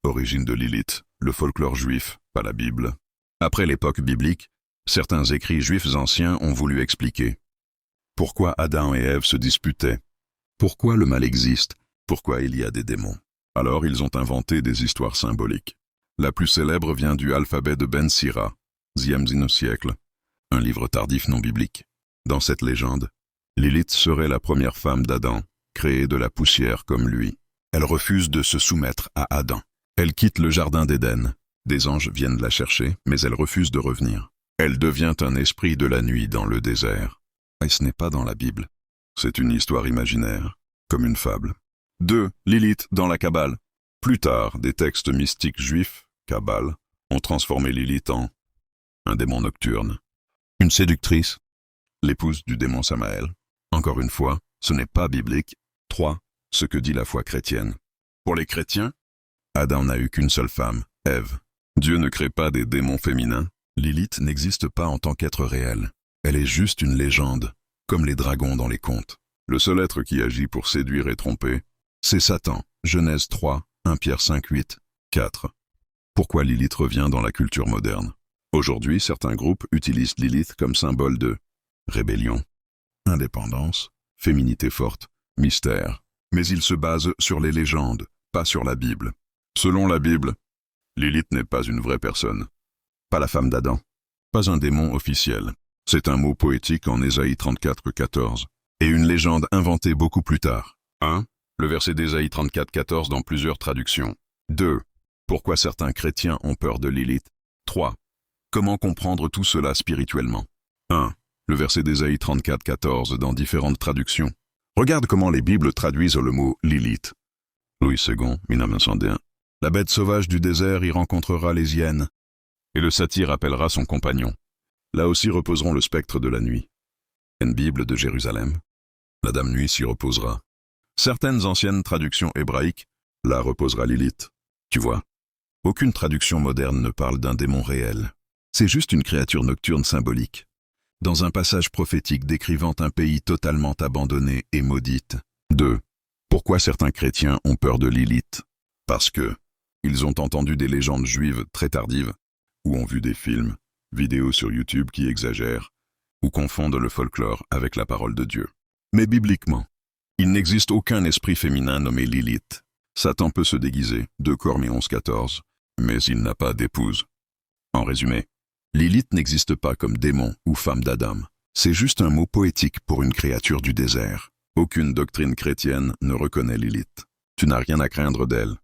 Origine de Lilith, le folklore juif, pas la Bible. Après l'époque biblique, certains écrits juifs anciens ont voulu expliquer pourquoi Adam et Ève se disputaient, pourquoi le mal existe, pourquoi il y a des démons. Alors ils ont inventé des histoires symboliques. La plus célèbre vient du alphabet de Ben Sira, Xième siècle, un livre tardif non biblique. Dans cette légende, Lilith serait la première femme d'Adam, créée de la poussière comme lui. Elle refuse de se soumettre à Adam. Elle quitte le jardin d'Éden. Des anges viennent la chercher, mais elle refuse de revenir. Elle devient un esprit de la nuit dans le désert. Et ce n'est pas dans la Bible. C'est une histoire imaginaire, comme une fable. 2. Lilith dans la Kabbale. Plus tard, des textes mystiques juifs, Kabbale, ont transformé Lilith en un démon nocturne, une séductrice, l'épouse du démon Samaël. Encore une fois, ce n'est pas biblique. 3. Ce que dit la foi chrétienne. Pour les chrétiens, Adam n'a eu qu'une seule femme, Ève. Dieu ne crée pas des démons féminins. Lilith n'existe pas en tant qu'être réel. Elle est juste une légende, comme les dragons dans les contes. Le seul être qui agit pour séduire et tromper, c'est Satan. Genèse 3, 1 Pierre 5, 8, 4. Pourquoi Lilith revient dans la culture moderne? Aujourd'hui, certains groupes utilisent Lilith comme symbole de rébellion, indépendance, féminité forte, mystère. Mais ils se basent sur les légendes, pas sur la Bible. Selon la Bible, Lilith n'est pas une vraie personne, pas la femme d'Adam, pas un démon officiel. C'est un mot poétique en Ésaïe 34, 14, et une légende inventée beaucoup plus tard. 1. Le verset d'Ésaïe 34, 14 dans plusieurs traductions. 2. Pourquoi certains chrétiens ont peur de Lilith. 3. Comment comprendre tout cela spirituellement. 1. Le verset d'Ésaïe 34, 14 dans différentes traductions. Regarde comment les Bibles traduisent le mot Lilith. Louis II, 1901. La bête sauvage du désert y rencontrera les hyènes, et le satyre appellera son compagnon. Là aussi reposeront le spectre de la nuit. Une Bible de Jérusalem. La dame nuit s'y reposera. Certaines anciennes traductions hébraïques, là reposera Lilith. Tu vois, aucune traduction moderne ne parle d'un démon réel. C'est juste une créature nocturne symbolique. Dans un passage prophétique décrivant un pays totalement abandonné et maudite. 2. Pourquoi certains chrétiens ont peur de Lilith? Parce que ils ont entendu des légendes juives très tardives, ou ont vu des films, vidéos sur YouTube qui exagèrent, ou confondent le folklore avec la parole de Dieu. Mais bibliquement, il n'existe aucun esprit féminin nommé Lilith. Satan peut se déguiser, 2 Corinthiens 11, 14, mais il n'a pas d'épouse. En résumé, Lilith n'existe pas comme démon ou femme d'Adam. C'est juste un mot poétique pour une créature du désert. Aucune doctrine chrétienne ne reconnaît Lilith. Tu n'as rien à craindre d'elle.